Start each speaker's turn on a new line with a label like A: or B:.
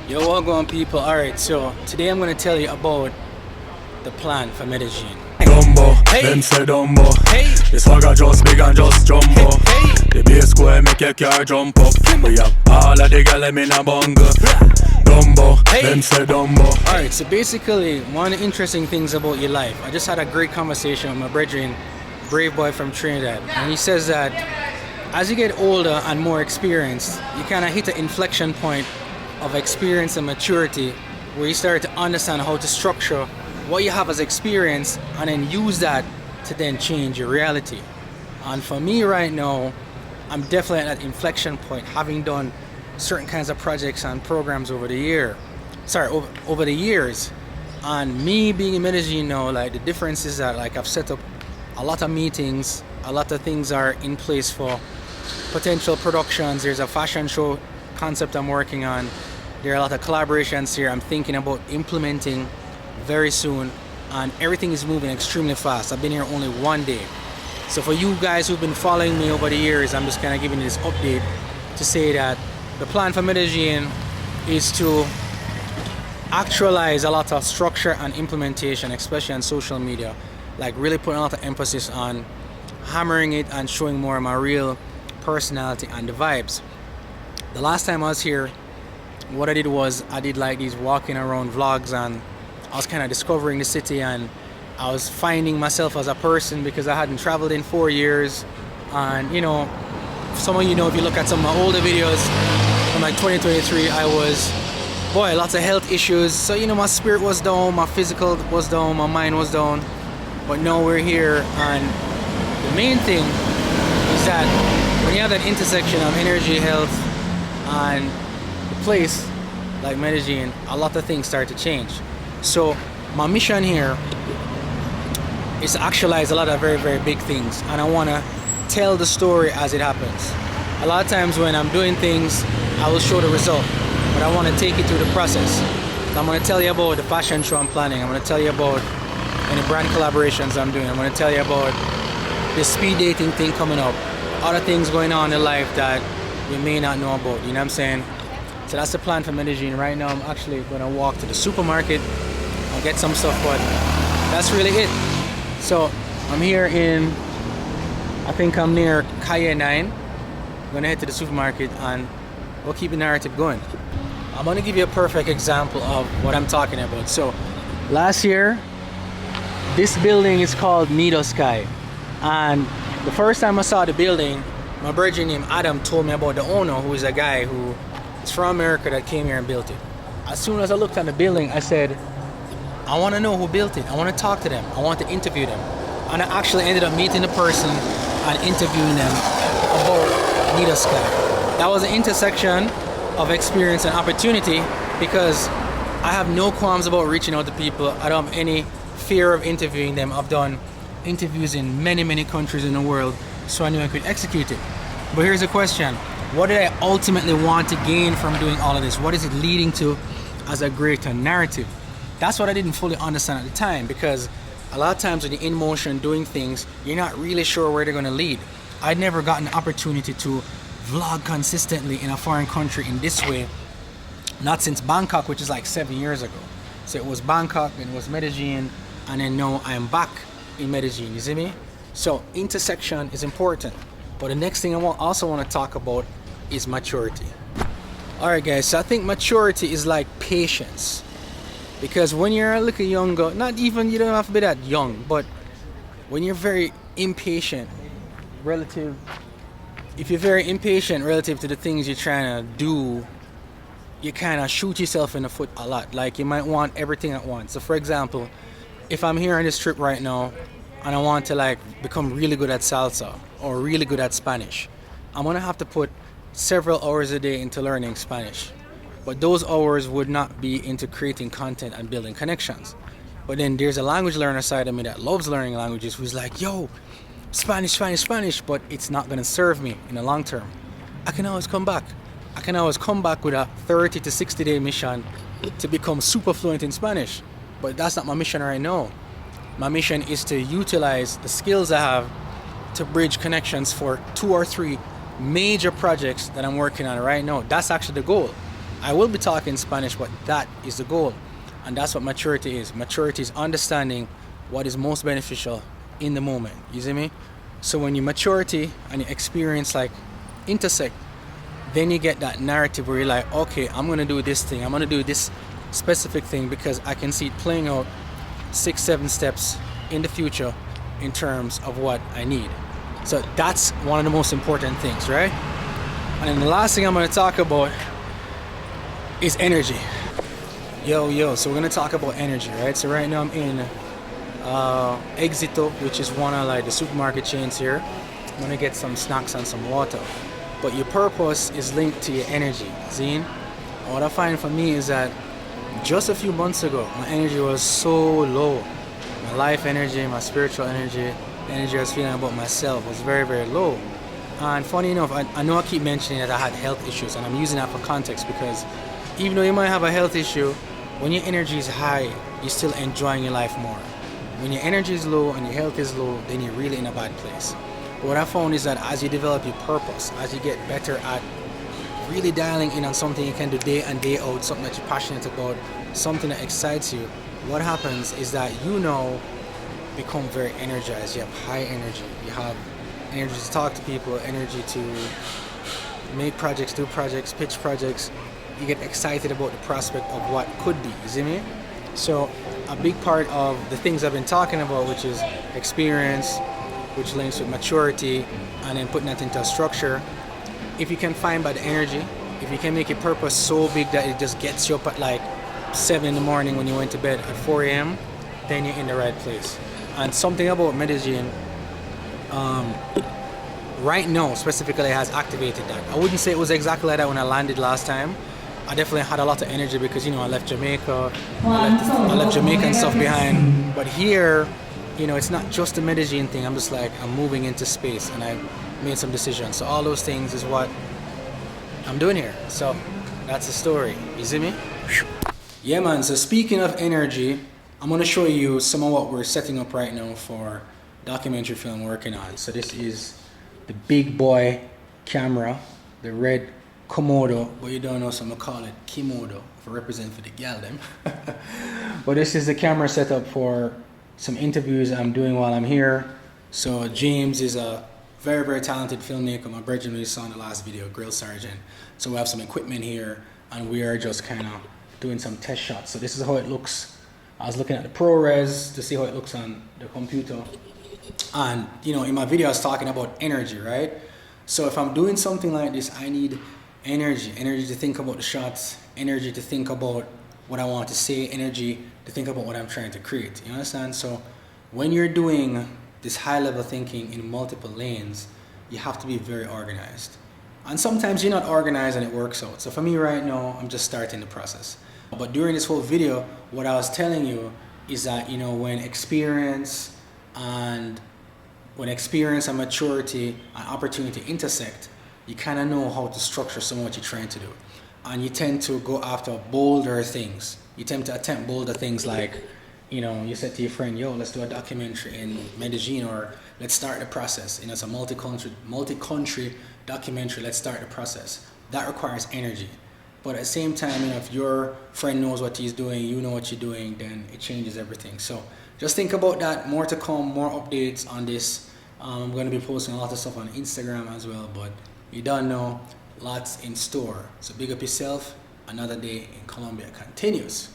A: Yo, welcome people. Alright, so today I'm going to tell you about the plan for Medellin.
B: Dumbo,
A: Hey.
B: them say Dumbo.
A: Hey.
B: The swagger just big and just jumbo.
A: Hey.
B: The bass square make your car jump up. We have all of the gal in a bungle. Dumbo,
A: Hey.
B: them say Dumbo.
A: Alright, so basically, one of the interesting things about your life, I just had a great conversation with my brethren, Brave Boy from Trinidad, and he says that as you get older and more experienced, you kind of hit an inflection point of experience and maturity where you start to understand how to structure what you have as experience and then use that to then change your reality. And for me right now, I'm definitely at that inflection point, having done certain kinds of projects and programs over the years. And me being in Medellin now, like the difference is that like I've set up a lot of meetings, a lot of things are in place for potential productions. There's a fashion show concept I'm working on. There are a lot of collaborations here I'm thinking about implementing very soon, and everything is moving extremely fast. I've been here only one day. So for you guys who've been following me over the years, I'm just kind of giving you this update to say that the plan for Medellin is to actualize a lot of structure and implementation, especially on social media, like really putting a lot of emphasis on hammering it and showing more of my real personality and the vibes. The last time I was here, what I did was I did like these walking around vlogs, and I was kind of discovering the city, and I was finding myself as a person because I hadn't traveled in 4 years. And you know, some of you know, if you look at some of my older videos from like 2023, I was, lots of health issues. So you know, my spirit was down, my physical was down, my mind was down. But now we're here, and the main thing is that when you have that intersection of energy, health, and the place like Medellin, a lot of things start to change. So my mission here is to actualize a lot of very, very big things, and I want to tell the story as it happens. A lot of times when I'm doing things, I will show the result, but I want to take you through the process. I'm going to tell you about the fashion show I'm planning. I'm going to tell you about any brand collaborations I'm doing. I'm going to tell you about the speed dating thing coming up, other things going on in life that you may not know about, you know what I'm saying? So that's the plan for Medellin. Right now I'm actually going to walk to the supermarket and get some stuff, but that's really it. So I'm here in, I think I'm near Calle 9. I'm going to head to the supermarket and we'll keep the narrative going. I'm going to give you a perfect example of what I'm talking about. So last year, this building is called Nido Sky, and the first time I saw the building, my brother named Adam told me about the owner, who is a guy who is from America that came here and built it. As soon as I looked at the building, I said, I want to know who built it. I want to talk to them. I want to interview them. And I actually ended up meeting the person and interviewing them about Nido Sky. That was an intersection of experience and opportunity because I have no qualms about reaching out to people. I don't have any fear of interviewing them. I've done interviews in many, many countries in the world, so I knew I could execute it. But here's the question: what did I ultimately want to gain from doing all of this? What is it leading to as a greater narrative? That's what I didn't fully understand at the time, because a lot of times when you're in motion doing things, you're not really sure where they're going to lead. I'd never gotten the opportunity to vlog consistently in a foreign country in this way, not since Bangkok, which is like 7 years ago. So it was Bangkok, then it was Medellin, and then now I'm back in Medellin, you see me? So intersection is important. But the next thing I also want to talk about is maturity. Alright guys, so I think maturity is like patience. Because when you're a little younger, not even, you don't have to be that young, but when you're very impatient if you're very impatient relative to the things you're trying to do, you kind of shoot yourself in the foot a lot. Like you might want everything at once. So for example, if I'm here on this trip right now and I want to like become really good at salsa or really good at Spanish, I'm gonna have to put several hours a day into learning Spanish. But those hours would not be into creating content and building connections. But then there's a language learner side of me that loves learning languages, who's like, yo, Spanish, but it's not gonna serve me in the long term. I can always come back. I can always come back with a 30 to 60 day mission to become super fluent in Spanish. But that's not my mission right now. My mission is to utilize the skills I have to bridge connections for 2 or 3 major projects that I'm working on right now. That's actually the goal. I will be talking Spanish, but that is the goal. And that's what maturity is. Maturity is understanding what is most beneficial in the moment. You see me? So when your maturity and your experience like intersect, then you get that narrative where you're like, okay, I'm gonna do this thing, I'm gonna do this specific thing because I can see it playing out 6-7 steps in the future in terms of what I need. So that's one of the most important things, right? And then the last thing I'm gonna talk about is energy. So we're gonna talk about energy, right? So right now I'm in Éxito, which is one of like the supermarket chains here. I'm gonna get some snacks and some water. But your purpose is linked to your energy, Zine. What I find for me is that just a few months ago, my energy was so low. My life energy, my spiritual energy, energy I was feeling about myself was very, very low. And funny enough, I know I keep mentioning that I had health issues, and I'm using that for context because even though you might have a health issue, when your energy is high, you're still enjoying your life more. When your energy is low and your health is low, then you're really in a bad place. But what I found is that as you develop your purpose, as you get better at really dialing in on something you can do day in, day out, something that you're passionate about, something that excites you, what happens is that become very energized. You have high energy. You have energy to talk to people, energy to make projects, do projects, pitch projects. You get excited about the prospect of what could be, you see me? So a big part of the things I've been talking about, which is experience, which links with maturity, and then putting that into a structure. If you can find by the energy, if you can make your purpose so big that it just gets you up at like 7 in the morning when you went to bed at 4 a.m., then you're in the right place. And something about Medellin, right now specifically has activated that. I wouldn't say it was exactly like that when I landed last time. I definitely had a lot of energy because, I left Jamaica, I left Jamaican stuff behind. But here, it's not just a Medellin thing. I'm just like, I'm moving into space and I made some decisions. So all those things is what I'm doing here. So that's the story. You see me? Yeah, man. So speaking of energy, I'm going to show you some of what we're setting up right now for documentary film we're working on. So this is the big boy camera, the red Komodo, but you don't know, so I'm gonna call it Kimodo for represent for the gal them. But this is the camera setup for some interviews I'm doing while I'm here. So James is a very, very talented filmmaker. My brother we saw in the last video, Grill Sergeant. So we have some equipment here and we are just kind of doing some test shots. So this is how it looks. I was looking at the ProRes to see how it looks on the computer. And in my video I was talking about energy, right? So if I'm doing something like this, I need energy to think about the shots, energy to think about what I want to say, energy to think about what I'm trying to create. You understand? So when you're doing this high level thinking in multiple lanes, you have to be very organized. And sometimes you're not organized and it works out. So for me right now, I'm just starting the process. But during this whole video, what I was telling you is that, when experience and maturity and opportunity intersect, you kind of know how to structure some of what you're trying to do. And you tend to go after bolder things. You tend to attempt bolder things like, you said to your friend, yo, let's do a documentary in Medellin, or let's start the process. It's a multi-country documentary, let's start the process. That requires energy. But at the same time, if your friend knows what he's doing, you know what you're doing, then it changes everything. So just think about that. More to come, more updates on this. I'm going to be posting a lot of stuff on Instagram as well, but you don't know, lots in store. So big up yourself. Another day in Colombia continues.